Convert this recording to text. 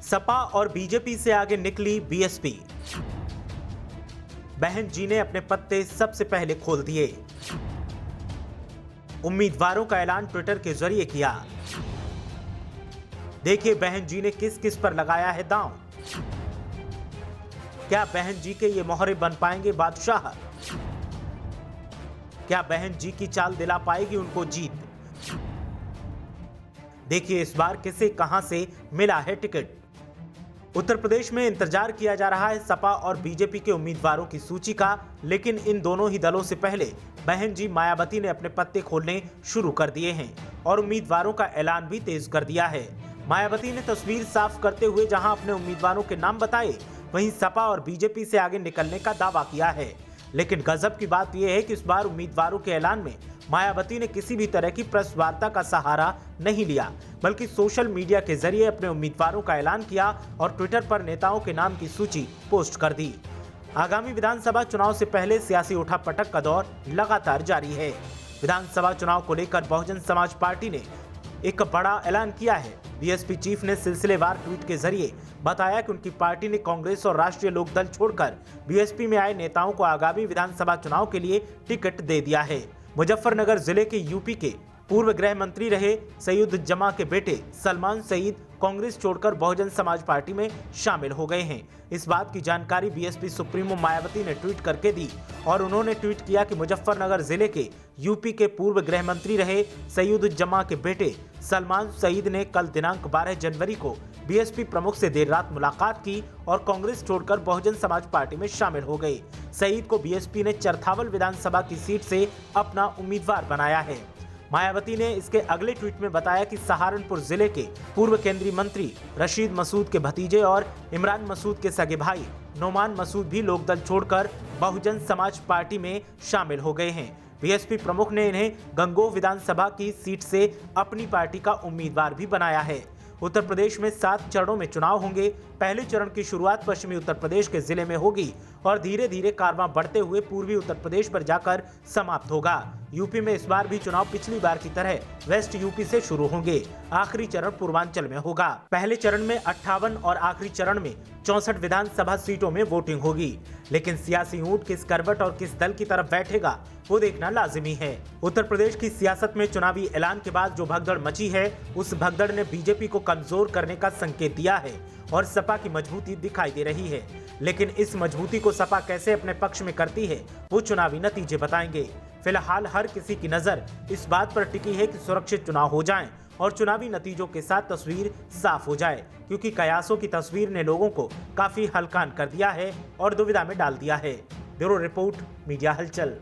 सपा और बीजेपी से आगे निकली बीएसपी। बहन जी ने अपने पत्ते सबसे पहले खोल दिए। उम्मीदवारों का ऐलान ट्विटर के जरिए किया। देखिए बहन जी ने किस किस पर लगाया है दांव। क्या बहन जी के ये मोहरे बन पाएंगे बादशाह? क्या बहन जी की चाल दिला पाएगी उनको जीत? देखिए इस बार किसे कहां से मिला है टिकट। उत्तर प्रदेश में इंतजार किया जा रहा है सपा और बीजेपी के उम्मीदवारों की सूची का, लेकिन इन दोनों ही दलों से पहले बहन जी मायावती ने अपने पत्ते खोलने शुरू कर दिए हैं और उम्मीदवारों का ऐलान भी तेज कर दिया है। मायावती ने तस्वीर साफ करते हुए जहां अपने उम्मीदवारों के नाम बताए, वहीं सपा और बीजेपी से आगे निकलने का दावा किया है। लेकिन गजब की बात यह है कि इस बार उम्मीदवारों के ऐलान में मायावती ने किसी भी तरह की प्रेस वार्ता का सहारा नहीं लिया, बल्कि सोशल मीडिया के जरिए अपने उम्मीदवारों का ऐलान किया और ट्विटर पर नेताओं के नाम की सूची पोस्ट कर दी। आगामी विधानसभा चुनाव से पहले सियासी उठापटक का दौर लगातार जारी है। विधानसभा चुनाव को लेकर बहुजन समाज पार्टी ने एक बड़ा ऐलान किया है। बीएसपी चीफ ने सिलसिलेवार ट्वीट के जरिए बताया कि उनकी पार्टी ने कांग्रेस और राष्ट्रीय लोकदल छोड़कर बीएसपी में आए नेताओं को आगामी विधानसभा चुनाव के लिए टिकट दे दिया है। मुजफ्फरनगर जिले के यूपी के पूर्व गृह मंत्री रहे सईदुज्जमा के बेटे सलमान सईद कांग्रेस छोड़कर बहुजन समाज पार्टी में शामिल हो गए हैं। इस बात की जानकारी बीएसपी सुप्रीमो मायावती ने ट्वीट करके दी और उन्होंने ट्वीट किया कि मुजफ्फरनगर जिले के यूपी के पूर्व गृह मंत्री रहे सईदुज्जमा के बेटे सलमान सईद ने कल दिनांक 12 जनवरी को बीएसपी प्रमुख से देर रात मुलाकात की और कांग्रेस छोड़कर बहुजन समाज पार्टी में शामिल हो गए। सईद को बीएसपी ने चरथावल विधानसभा की सीट से अपना उम्मीदवार बनाया है। मायावती ने इसके अगले ट्वीट में बताया कि सहारनपुर जिले के पूर्व केंद्रीय मंत्री रशीद मसूद के भतीजे और इमरान मसूद के सगे भाई नोमान मसूद भी लोकदल छोड़कर बहुजन समाज पार्टी में शामिल हो गए हैं। बीएसपी प्रमुख ने इन्हें गंगोह विधानसभा की सीट से अपनी पार्टी का उम्मीदवार भी बनाया है। उत्तर प्रदेश में 7 चरणों में चुनाव होंगे। पहले चरण की शुरुआत पश्चिमी उत्तर प्रदेश के जिले में होगी और धीरे धीरे कारवां बढ़ते हुए पूर्वी उत्तर प्रदेश पर जाकर समाप्त होगा। यूपी में इस बार भी चुनाव पिछली बार की तरह वेस्ट यूपी से शुरू होंगे। आखिरी चरण पूर्वांचल में होगा। पहले चरण में 58 और आखिरी चरण में 64 विधानसभा सीटों में वोटिंग होगी। लेकिन सियासी ऊंट किस करवट और किस दल की तरफ बैठेगा वो देखना लाजिमी है। उत्तर प्रदेश की सियासत में चुनावी ऐलान के बाद जो भगदड़ मची है, उस भगदड़ ने बीजेपी को कमजोर करने का संकेत दिया है और सपा की मजबूती दिखाई दे रही है। लेकिन इस मजबूती को सपा कैसे अपने पक्ष में करती है वो चुनावी नतीजे बताएंगे। फिलहाल हर किसी की नजर इस बात पर टिकी है कि सुरक्षित चुनाव हो जाएं और चुनावी नतीजों के साथ तस्वीर साफ हो जाए, क्योंकि कयासों की तस्वीर ने लोगों को काफी हलकान कर दिया है और दुविधा में डाल दिया है। ब्यूरो रिपोर्ट, मीडिया हलचल।